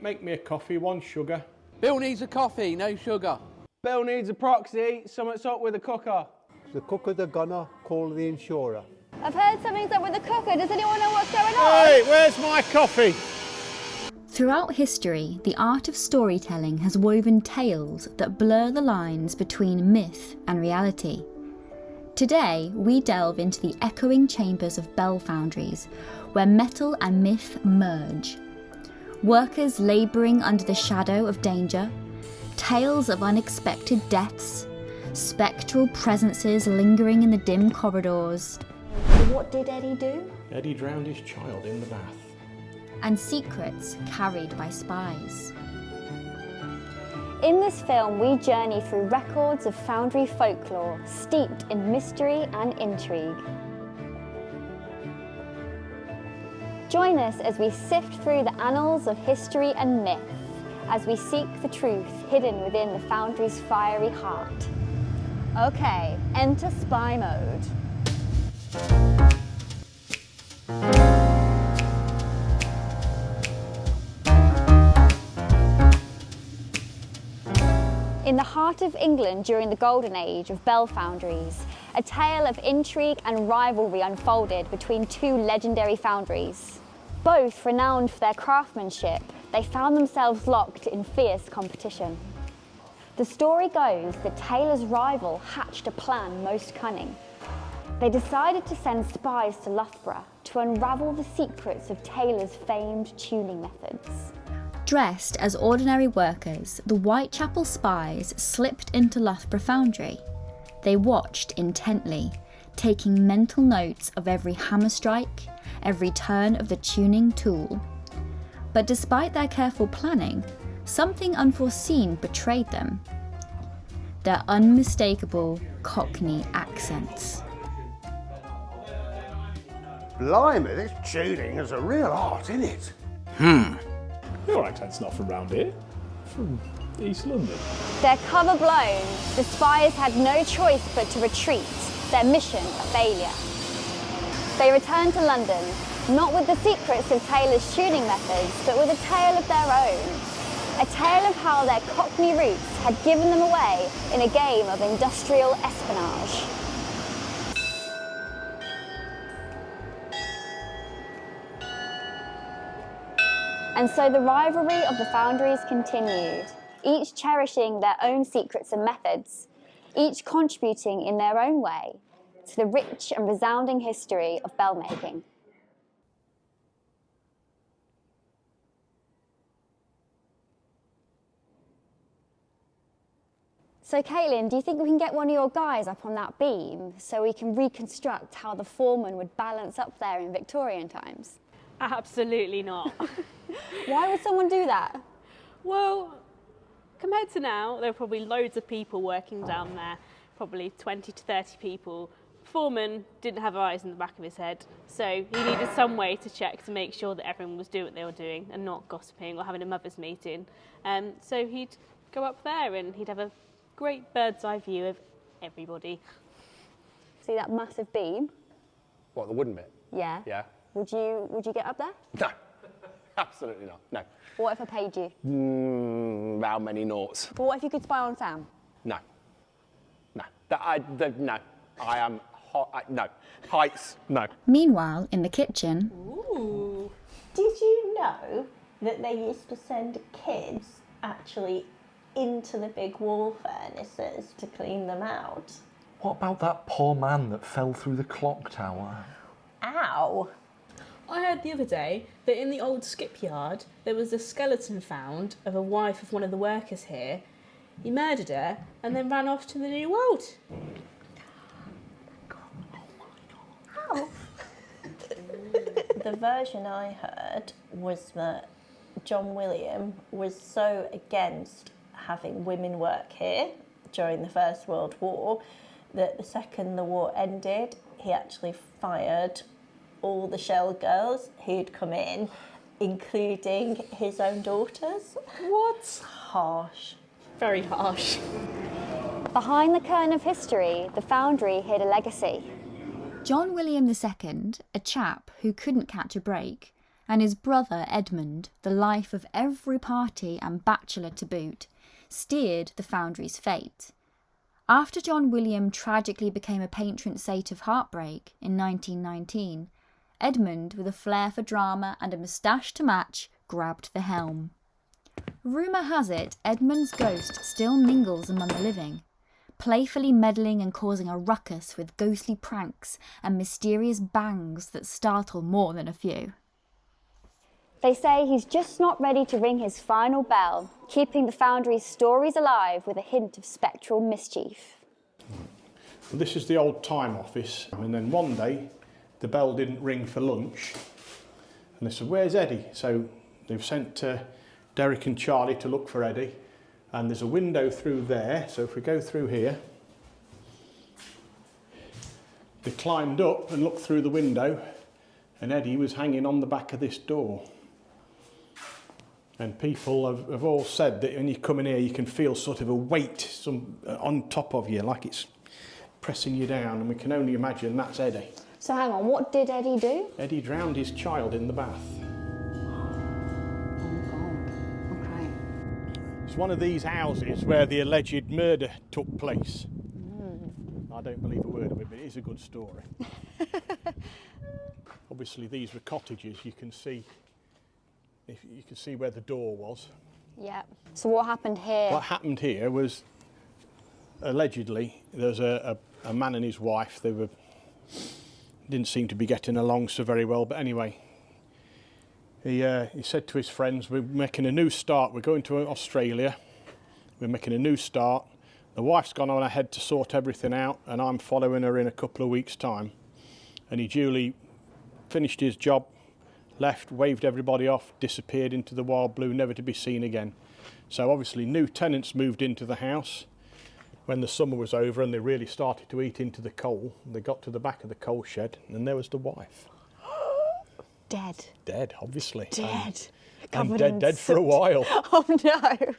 Make me a coffee, 1 sugar. Bill needs a coffee, no sugar. Bill needs a proxy, something's up with the cooker. The cooker, the gunner, call the insurer. I've heard something's up with the cooker. Does anyone know what's going on? Hey, where's my coffee? Throughout history, the art of storytelling has woven tales that blur the lines between myth and reality. Today, we delve into the echoing chambers of bell foundries, where metal and myth merge. Workers labouring under the shadow of danger, tales of unexpected deaths, spectral presences lingering in the dim corridors. What did Eddie do? Eddie drowned his child in the bath. And secrets carried by spies. In this film, we journey through records of Foundry folklore, steeped in mystery and intrigue. Join us as we sift through the annals of history and myth, as we seek the truth hidden within the Foundry's fiery heart. Okay, enter spy mode. In the heart of England during the golden age of bell foundries, a tale of intrigue and rivalry unfolded between 2 legendary foundries. Both renowned for their craftsmanship, they found themselves locked in fierce competition. The story goes that Taylor's rival hatched a plan most cunning. They decided to send spies to Loughborough to unravel the secrets of Taylor's famed tuning methods. Dressed as ordinary workers, the Whitechapel spies slipped into Loughborough Foundry. They watched intently, taking mental notes of every hammer strike, every turn of the tuning tool. But despite their careful planning, something unforeseen betrayed them. Their unmistakable Cockney accents. Blimey, this tuning is a real art, isn't it? Your accent's not from round here. From East London. Their cover blown, the spies had no choice but to retreat, their mission a failure. They returned to London, not with the secrets of Taylor's tuning methods, but with a tale of their own. A tale of how their Cockney roots had given them away in a game of industrial espionage. And so the rivalry of the foundries continued, each cherishing their own secrets and methods, each contributing in their own way to the rich and resounding history of bell making. So Caitlin, do you think we can get one of your guys up on that beam so we can reconstruct how the foreman would balance up there in Victorian times? Absolutely not. Why would someone do that? Well, compared to now, there are probably loads of people working down there, probably 20 to 30 people. Foreman didn't have eyes in the back of his head, so he needed some way to check to make sure that everyone was doing what they were doing and not gossiping or having a mother's meeting. So he'd go up there and he'd have a great bird's eye view of everybody. See that massive beam? What, the wooden bit? Yeah. Yeah. Would you get up there? No, absolutely not, no. What if I paid you? How many noughts? But what if you could spy on Sam? No. No. No. I am no. Heights, no. Meanwhile, in the kitchen... Ooh. Did you know that they used to send kids actually into the big wall furnaces to clean them out? What about that poor man that fell through the clock tower? Ow! I heard the other day that in the old skipyard there was a skeleton found of a wife of one of the workers here. He murdered her and then ran off to the new world. Ow! The version I heard was that John William was so against having women work here during the First World War that the second the war ended, he actually fired all the shell girls who'd come in, including his own daughters. What? Harsh. Very harsh. Behind the curtain of history, the Foundry hid a legacy. John William II, a chap who couldn't catch a break, and his brother Edmund, the life of every party and bachelor to boot, steered the Foundry's fate. After John William tragically became a patron saint of heartbreak in 1919, Edmund, with a flair for drama and a moustache to match, grabbed the helm. Rumour has it Edmund's ghost still mingles among the living, playfully meddling and causing a ruckus with ghostly pranks and mysterious bangs that startle more than a few. They say he's just not ready to ring his final bell, keeping the Foundry's stories alive with a hint of spectral mischief. Well, this is the old time office, and then one day the bell didn't ring for lunch, and they said, "Where's Eddie?" So they've sent Derek and Charlie to look for Eddie, and there's a window through there, so if we go through here, they climbed up and looked through the window, and Eddie was hanging on the back of this door. And people have all said that when you come in here, you can feel sort of a weight on top of you, like it's pressing you down, and we can only imagine that's Eddie. So hang on, what did Eddie do? Eddie drowned his child in the bath. Oh God, okay. It's one of these houses where the alleged murder took place. I don't believe a word of it, but it is a good story. Obviously these were cottages, you can see where the door was. Yeah. So what happened here? What happened here was, allegedly, there's a man and his wife. They didn't seem to be getting along so very well. But anyway, he said to his friends, "We're making a new start. We're going to Australia. We're making a new start. The wife's gone on ahead to sort everything out, and I'm following her in a couple of weeks' time." And he duly finished his job, left, waved everybody off, disappeared into the wild blue, never to be seen again. So obviously new tenants moved into the house when the summer was over, and they really started to eat into the coal. They got to the back of the coal shed, and there was the wife. Dead. Dead, obviously. Dead. And dead for a while. Oh no.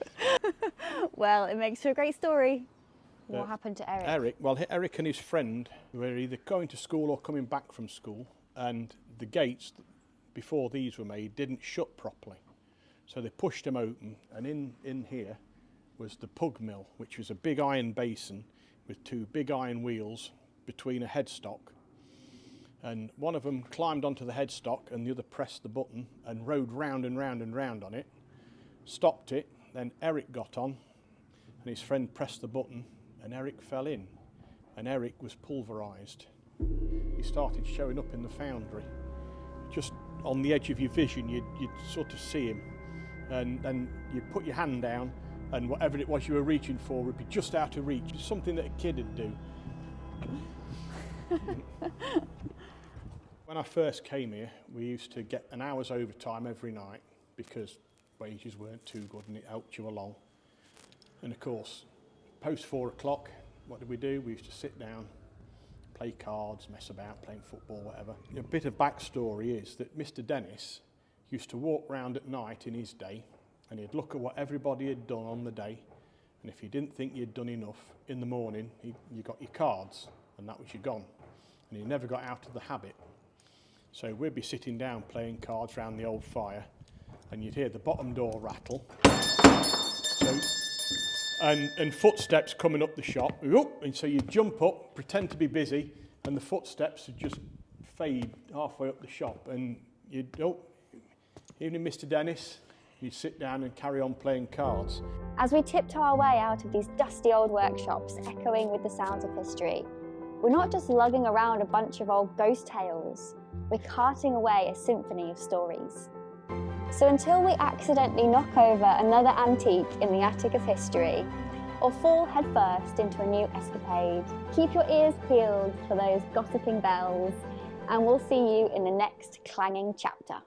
Well, it makes for a great story. What happened to Eric? Eric and his friend were either going to school or coming back from school, and the gates, before these were made, didn't shut properly. So they pushed them open, and in here was the pug mill, which was a big iron basin with two big iron wheels between a headstock. And one of them climbed onto the headstock and the other pressed the button and rode round and round and round on it, stopped it. Then Eric got on and his friend pressed the button and Eric fell in, and Eric was pulverised. He started showing up in the Foundry. Just on the edge of your vision, you'd sort of see him, and then you'd put your hand down and whatever it was you were reaching for would be just out of reach. It's something that a kid would do. When I first came here, we used to get an hour's overtime every night because wages weren't too good and it helped you along. And of course, post 4 o'clock, what did we do? We used to sit down, play cards, mess about, playing football, whatever. A bit of backstory is that Mr. Dennis used to walk round at night in his day and he'd look at what everybody had done on the day, and if he didn't think you'd done enough, in the morning you got your cards and that was your gone. And he never got out of the habit. So we'd be sitting down playing cards round the old fire and you'd hear the bottom door rattle. And footsteps coming up the shop. And so you'd jump up, pretend to be busy, and the footsteps would just fade halfway up the shop. And you'd, evening, Mr. Dennis. You'd sit down and carry on playing cards. As we tiptoe our way out of these dusty old workshops, echoing with the sounds of history, we're not just lugging around a bunch of old ghost tales, we're carting away a symphony of stories. So until we accidentally knock over another antique in the attic of history, or fall headfirst into a new escapade, keep your ears peeled for those gossiping bells, and we'll see you in the next clanging chapter.